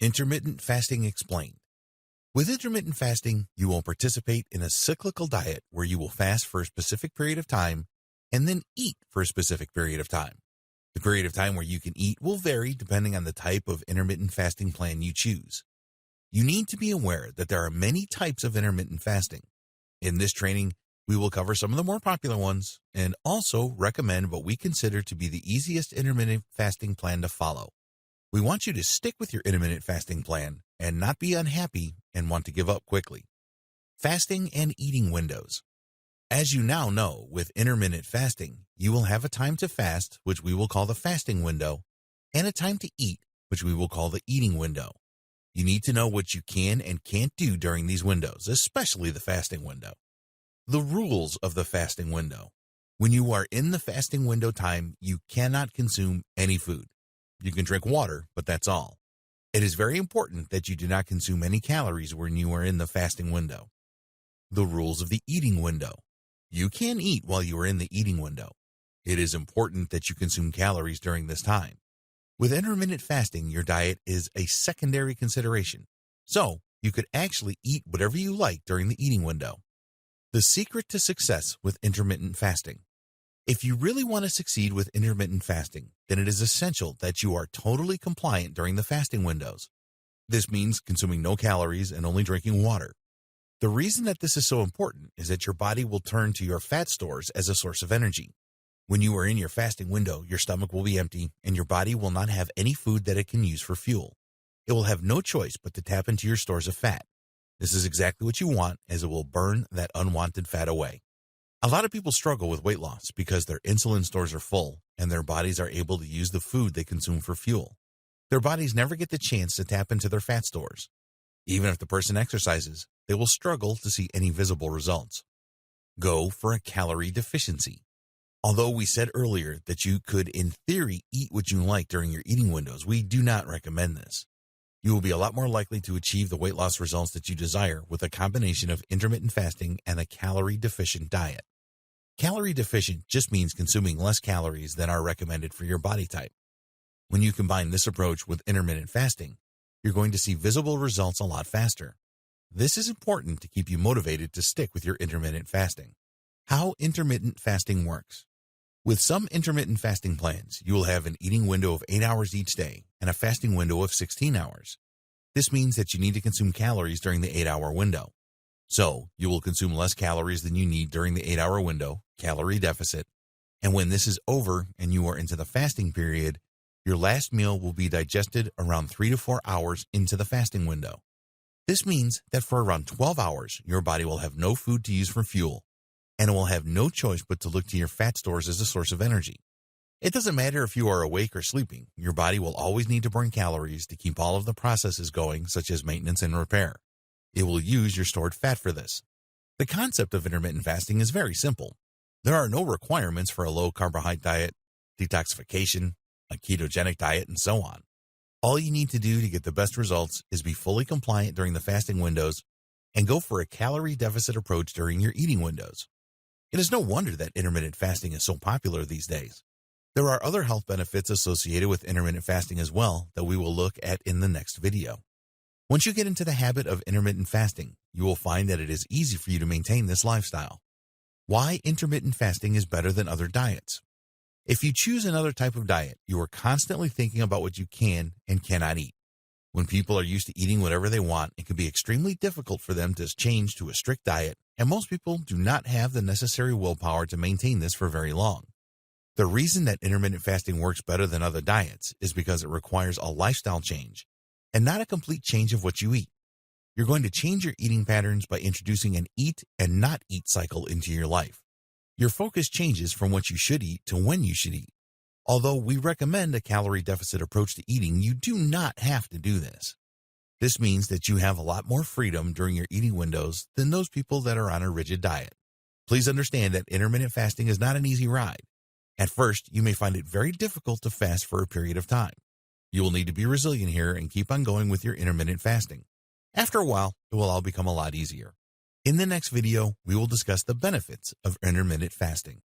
Intermittent Fasting Explained. With intermittent fasting, you will participate in a cyclical diet where you will fast for a specific period of time and then eat for a specific period of time. The period of time where you can eat will vary depending on the type of intermittent fasting plan you choose. You need to be aware that there are many types of intermittent fasting. In this training, we will cover some of the more popular ones and also recommend what we consider to be the easiest intermittent fasting plan to follow. We want you to stick with your intermittent fasting plan and not be unhappy and want to give up quickly. Fasting and eating windows. As you now know, with intermittent fasting, you will have a time to fast, which we will call the fasting window, and a time to eat, which we will call the eating window. You need to know what you can and can't do during these windows, especially the fasting window. The rules of the fasting window. When you are in the fasting window time, you cannot consume any food. You can drink water, but that's all. It is very important that you do not consume any calories when you are in the fasting window. The rules of the eating window. You can eat while you are in the eating window. It is important that you consume calories during this time. With intermittent fasting, your diet is a secondary consideration, so you could actually eat whatever you like during the eating window. The secret to success with intermittent fasting. If you really want to succeed with intermittent fasting, then it is essential that you are totally compliant during the fasting windows. This means consuming no calories and only drinking water. The reason that this is so important is that your body will turn to your fat stores as a source of energy. When you are in your fasting window, your stomach will be empty and your body will not have any food that it can use for fuel. It will have no choice but to tap into your stores of fat. This is exactly what you want, as it will burn that unwanted fat away. A lot of people struggle with weight loss because their insulin stores are full and their bodies are able to use the food they consume for fuel. Their bodies never get the chance to tap into their fat stores. Even if the person exercises, they will struggle to see any visible results. Go for a calorie deficiency. Although we said earlier that you could, in theory, eat what you like during your eating windows, we do not recommend this. You will be a lot more likely to achieve the weight loss results that you desire with a combination of intermittent fasting and a calorie-deficient diet. Calorie deficient just means consuming less calories than are recommended for your body type. When you combine this approach with intermittent fasting, you're going to see visible results a lot faster. This is important to keep you motivated to stick with your intermittent fasting. How intermittent fasting works. With some intermittent fasting plans, you will have an eating window of 8 hours each day and a fasting window of 16 hours. This means that you need to consume calories during the 8-hour window. So, you will consume less calories than you need during the 8-hour window, calorie deficit, and when this is over and you are into the fasting period, your last meal will be digested around 3 to 4 hours into the fasting window. This means that for around 12 hours, your body will have no food to use for fuel, and it will have no choice but to look to your fat stores as a source of energy. It doesn't matter if you are awake or sleeping, your body will always need to burn calories to keep all of the processes going, such as maintenance and repair. It will use your stored fat for this. The concept of intermittent fasting is very simple. There are no requirements for a low-carbohydrate diet, detoxification, a ketogenic diet, and so on. All you need to do to get the best results is be fully compliant during the fasting windows and go for a calorie deficit approach during your eating windows. It is no wonder that intermittent fasting is so popular these days. There are other health benefits associated with intermittent fasting as well that we will look at in the next video. Once you get into the habit of intermittent fasting, you will find that it is easy for you to maintain this lifestyle. Why intermittent fasting is better than other diets. If you choose another type of diet, you are constantly thinking about what you can and cannot eat. When people are used to eating whatever they want, it can be extremely difficult for them to change to a strict diet, and most people do not have the necessary willpower to maintain this for very long. The reason that intermittent fasting works better than other diets is because it requires a lifestyle change and not a complete change of what you eat. You're going to change your eating patterns by introducing an eat and not eat cycle into your life. Your focus changes from what you should eat to when you should eat. Although we recommend a calorie deficit approach to eating, you do not have to do this. This means that you have a lot more freedom during your eating windows than those people that are on a rigid diet. Please understand that intermittent fasting is not an easy ride. At first, you may find it very difficult to fast for a period of time. You will need to be resilient here and keep on going with your intermittent fasting. After a while, it will all become a lot easier. In the next video, we will discuss the benefits of intermittent fasting.